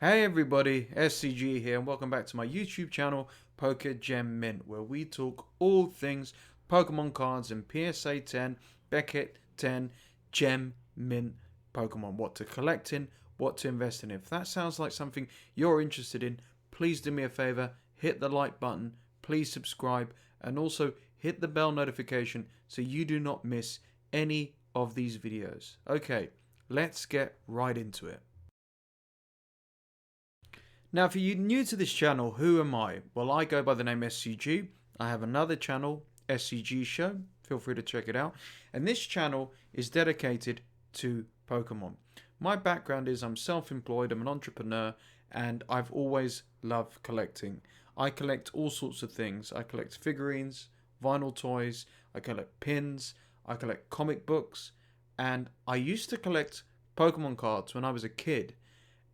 Hey everybody, SCG here, and welcome back to my YouTube channel, Poker Gem Mint, where we talk all things Pokemon cards and PSA 10, Beckett 10, Gem Mint Pokemon. What to collect in, what to invest in. If that sounds like something you're interested in, please do me a favor, hit the like button, please subscribe, and also hit the bell notification so you do not miss any of these videos. Okay, let's get right into it. Now, for you new to this channel, who am I? Well, I go by the name SCG. I have another channel, SCG Show. Feel free to check it out. And this channel is dedicated to Pokemon. My background is I'm self-employed, I'm an entrepreneur, and I've always loved collecting. I collect all sorts of things. I collect figurines, vinyl toys, I collect pins, I collect comic books, and I used to collect Pokemon cards when I was a kid.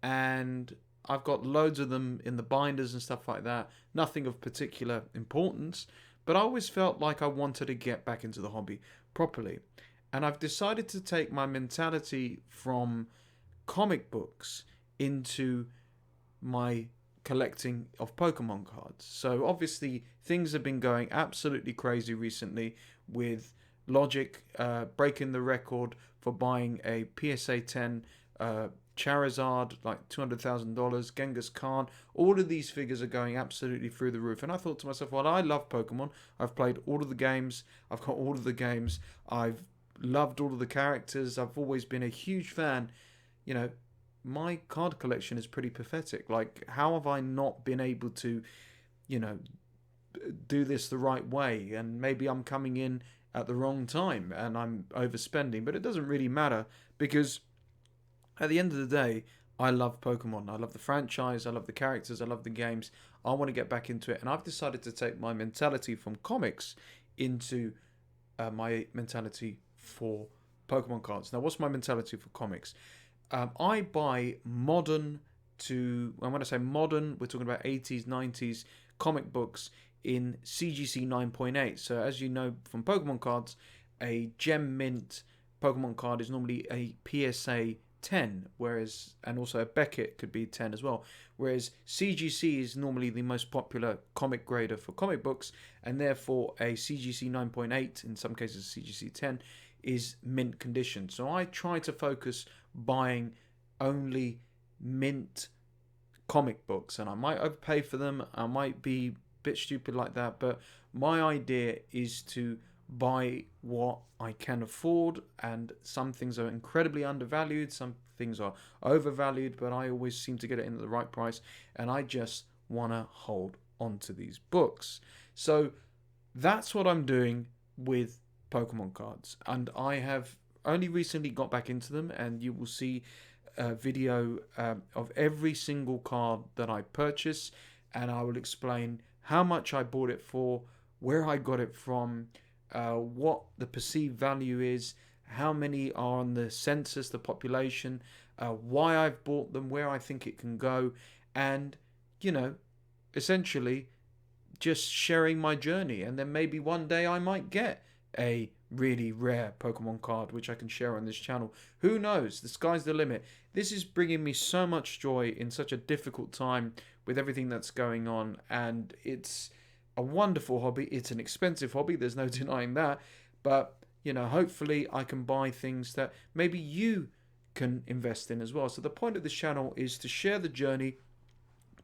And I've got loads of them in the binders and stuff like that. Nothing of particular importance, but I always felt like I wanted to get back into the hobby properly. And I've decided to take my mentality from comic books into my collecting of Pokemon cards. So obviously things have been going absolutely crazy recently with Logic breaking the record for buying a PSA 10 Charizard, like $200,000, Genghis Khan. All of these figures are going absolutely through the roof. And I thought to myself, well, I love Pokemon. I've played all of the games. I've got all of the games. I've loved all of the characters. I've always been a huge fan. You know, my card collection is pretty pathetic. Like, how have I not been able to, you know, do this the right way? And maybe I'm coming in at the wrong time and I'm overspending. But it doesn't really matter because at the end of the day, I love Pokemon. I love the franchise. I love the characters. I love the games. I want to get back into it. And I've decided to take my mentality from comics into my mentality for Pokemon cards. Now, what's my mentality for comics? I buy modern to, and when I say modern, we're talking about 80s, 90s comic books in CGC 9.8. So as you know from Pokemon cards, a Gem Mint Pokemon card is normally a PSA 10, whereas, and also a Beckett could be 10 as well, whereas CGC is normally the most popular comic grader for comic books, and therefore a CGC 9.8, in some cases CGC 10, is mint condition. So I try to focus buying only mint comic books, and I might overpay for them, I might be a bit stupid like that, but my idea is to buy what I can afford, and some things are incredibly undervalued, some things are overvalued, but I always seem to get it in at the right price, and I just want to hold on to these books. So that's what I'm doing with Pokemon cards, and I have only recently got back into them, and you will see a video of every single card that I purchase, and I will explain how much I bought it for, where I got it from, what the perceived value is, how many are on the census, the population, why I've bought them, where I think it can go, and, you know, essentially just sharing my journey. And then maybe one day I might get a really rare Pokemon card which I can share on this channel. Who knows? The sky's the limit. This is bringing me so much joy in such a difficult time with everything that's going on, and it's a wonderful hobby. It's an expensive hobby, there's no denying that, but you know, hopefully I can buy things that maybe you can invest in as well. So the point of this channel is to share the journey,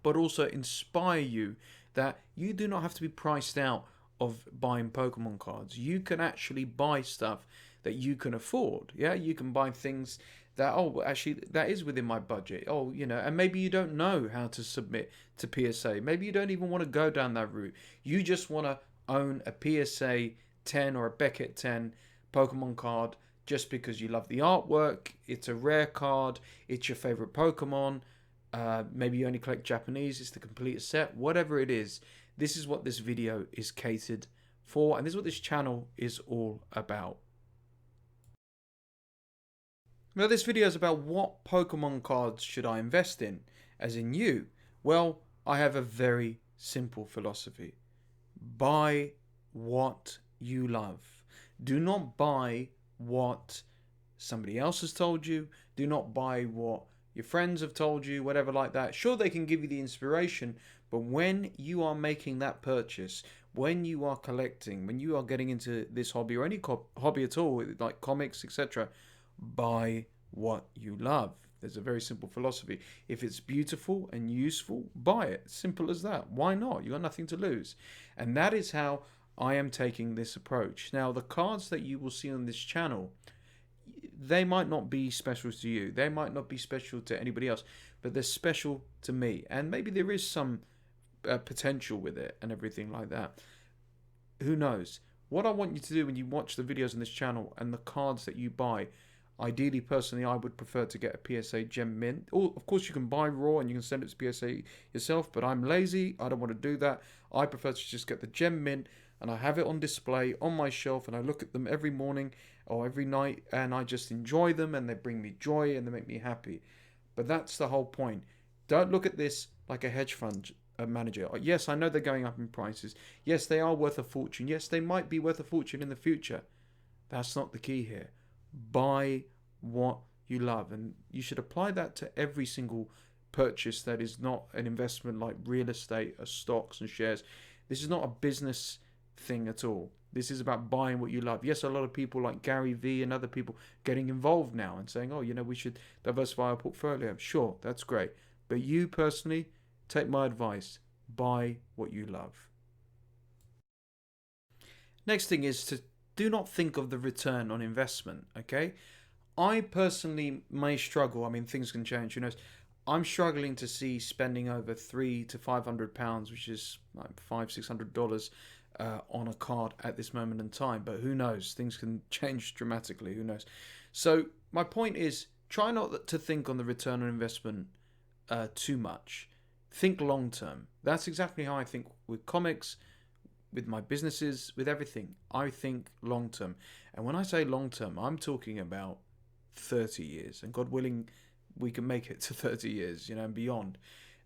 but also inspire you that you do not have to be priced out of buying Pokemon cards. You can actually buy stuff that you can afford. Yeah, you can buy things that, oh, actually that is within my budget. Oh, you know, and maybe you don't know how to submit to PSA. Maybe you don't even want to go down that route. You just want to own a PSA 10 or a Beckett 10 Pokemon card just because you love the artwork. It's a rare card. It's your favorite Pokemon. Maybe you only collect Japanese. It's the complete set. Whatever it is, this is what this video is catered for, and this is what this channel is all about. Now, this video is about what Pokemon cards should I invest in, as in you. Well, I have a very simple philosophy. Buy what you love. Do not buy what somebody else has told you. Do not buy what your friends have told you, whatever like that. Sure, they can give you the inspiration, but when you are making that purchase, when you are collecting, when you are getting into this hobby or any hobby at all, like comics, etc., buy what you love. There's a very simple philosophy. If it's beautiful and useful, buy it. Simple as that. Why not? You got nothing to lose. And that is how I am taking this approach. Now, the cards that you will see on this channel, they might not be special to you. They might not be special to anybody else, but they're special to me. And maybe there is some potential with it and everything like that. Who knows? What I want you to do when you watch the videos on this channel and the cards that you buy, ideally, personally, I would prefer to get a PSA gem mint. Or, of course, you can buy raw and you can send it to PSA yourself, but I'm lazy. I don't want to do that. I prefer to just get the gem mint and I have it on display on my shelf and I look at them every morning or every night and I just enjoy them and they bring me joy and they make me happy. But that's the whole point. Don't look at this like a hedge fund manager. Yes, I know they're going up in prices. Yes, they are worth a fortune. Yes, they might be worth a fortune in the future. That's not the key here. Buy what you love, and you should apply that to every single purchase that is not an investment like real estate or stocks and shares. This is not a business thing at all. This is about buying what you love. Yes, a lot of people like Gary Vee and other people getting involved now and saying, oh, we should diversify our portfolio. Sure, that's great. But you personally, take my advice. Buy what you love. Next thing is to do not think of the return on investment, okay? I personally may struggle. I mean, things can change, I'm struggling to see spending over £300 to £500, which is like $500-600 on a card at this moment in time. But who knows? Things can change dramatically. Who knows? So my point is, try not to think on the return on investment too much. Think long term. That's exactly how I think with comics, with my businesses, with everything. I think long term. And when I say long term, I'm talking about 30 years. And God willing, we can make it to 30 years, and beyond.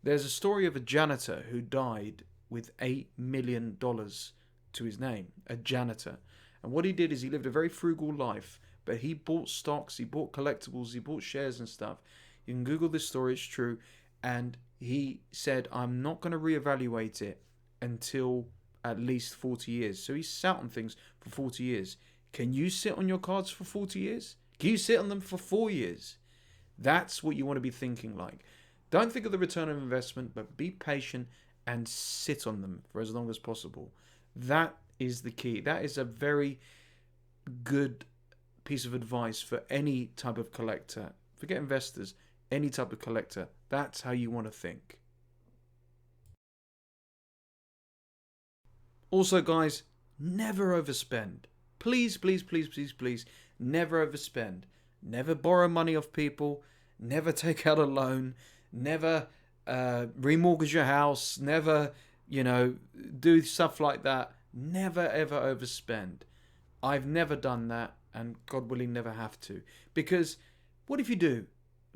There's a story of a janitor who died with $8 million to his name, a janitor. And what he did is he lived a very frugal life, but he bought stocks, he bought collectibles, he bought shares and stuff. You can Google this story, it's true. And he said, I'm not going to reevaluate it until at least 40 years. So he sat on things for 40 years. Can you sit on your cards for 40 years? Can you sit on them for 4 years? That's what you want to be thinking like. Don't think of the return on investment, but be patient and sit on them for as long as possible. That is the key. That is a very good piece of advice for any type of collector. Forget investors, any type of collector. That's how you want to think. Also, guys, never overspend. Please, please, please, please, please, never overspend. Never borrow money off people. Never take out a loan. Never remortgage your house. Never, do stuff like that. Never, ever overspend. I've never done that, and God willing, never have to. Because what if you do?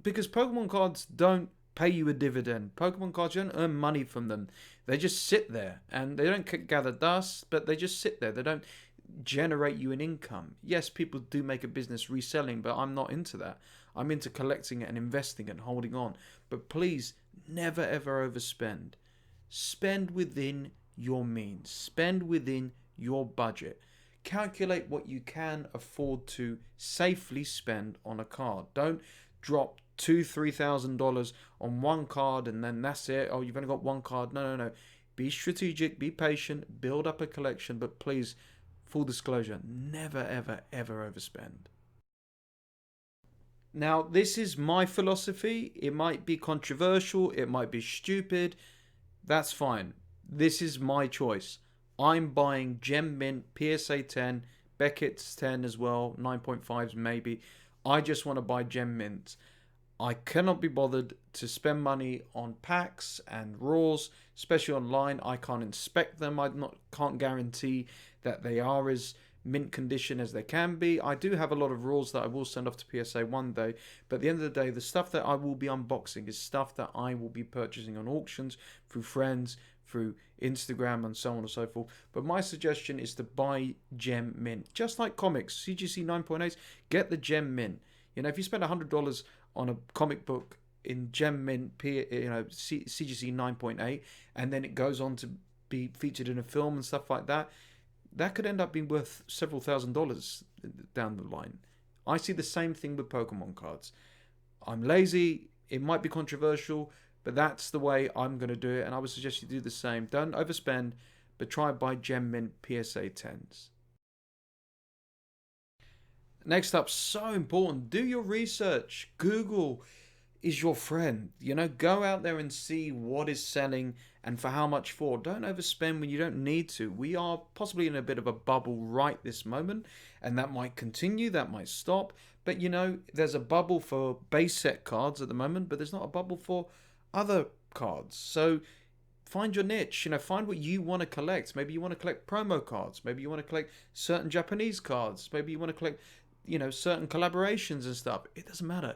Because Pokemon cards don't pay you a dividend. Pokemon cards, you don't earn money from them. They just sit there, and they don't gather dust, but they just sit there. They don't generate you an income. Yes, people do make a business reselling, but I'm not into that. I'm into collecting it and investing and holding on. But please, never ever overspend. Spend within your means. Spend within your budget. Calculate what you can afford to safely spend on a card. Don't drop $2,000-3,000 on one card and then that's it. Oh, you've only got one card. No. Be strategic, be patient, build up a collection, but please, full disclosure, never, ever, ever overspend. Now, this is my philosophy. It might be controversial. It might be stupid. That's fine. This is my choice. I'm buying Gem Mint, PSA 10, Beckett's 10 as well, 9.5s maybe. I just want to buy Gem Mint. I cannot be bothered to spend money on packs and raws, especially online. I can't inspect them. Can't guarantee that they are as mint condition as they can be. I do have a lot of raws that I will send off to PSA one day, but at the end of the day, the stuff that I will be unboxing is stuff that I will be purchasing on auctions, through friends, through Instagram, and so on and so forth. But my suggestion is to buy Gem Mint. Just like comics, CGC 9.8s, get the Gem Mint. If you spend $100 on a comic book, in Gem Mint CGC 9.8, and then it goes on to be featured in a film and stuff like that, that could end up being worth several $1,000s down the line. I see the same thing with Pokemon cards. I'm lazy, it might be controversial, but that's the way I'm going to do it, and I would suggest you do the same. Don't overspend, but try and buy Gem Mint PSA 10s. Next up, so important, do your research. Google is your friend. Go out there and see what is selling and for how much for. Don't overspend when you don't need to. We are possibly in a bit of a bubble right this moment, and that might continue, that might stop. But there's a bubble for base set cards at the moment, but there's not a bubble for other cards. So find your niche. Find what you want to collect. Maybe you want to collect promo cards. Maybe you want to collect certain Japanese cards. Maybe you want to collect certain collaborations and stuff. It doesn't matter.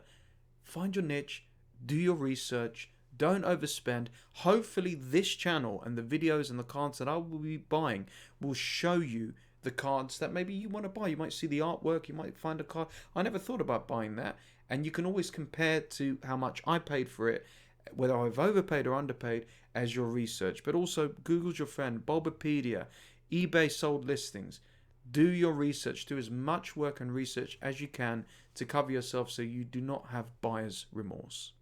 Find your niche, do your research, don't overspend. Hopefully this channel and the videos and the cards that I will be buying will show you the cards that maybe you want to buy. You might see the artwork, you might find a card. I never thought about buying that. And you can always compare to how much I paid for it, whether I've overpaid or underpaid, as your research. But also, Google's your friend, Bulbapedia, eBay sold listings. Do your research. Do as much work and research as you can to cover yourself so you do not have buyer's remorse.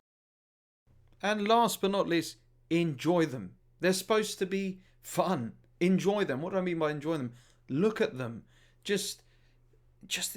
And last but not least, enjoy them. They're supposed to be fun. Enjoy them. What do I mean by enjoy them? Look at them. Just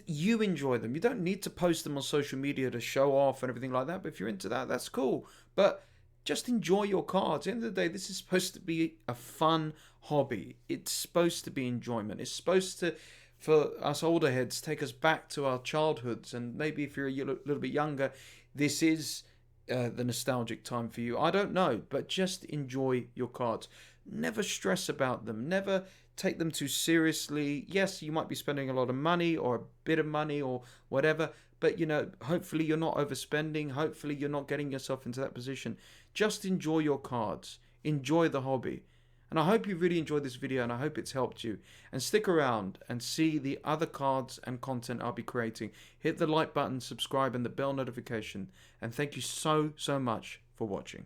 you enjoy them. You don't need to post them on social media to show off and everything like that. But if you're into that, that's cool. But just enjoy your cards. At the end of the day, this is supposed to be a fun hobby. It's supposed to be enjoyment. It's supposed to, for us older heads, take us back to our childhoods. And maybe if you're a little bit younger, this is the nostalgic time for you. I don't know, but just enjoy your cards. Never stress about them. Never take them too seriously. Yes, you might be spending a lot of money or a bit of money or whatever, but hopefully you're not overspending. Hopefully you're not getting yourself into that position. Just enjoy your cards. Enjoy the hobby. And I hope you really enjoyed this video, and I hope it's helped you. And stick around and see the other cards and content I'll be creating. Hit the like button, subscribe, and the bell notification. And thank you so much for watching.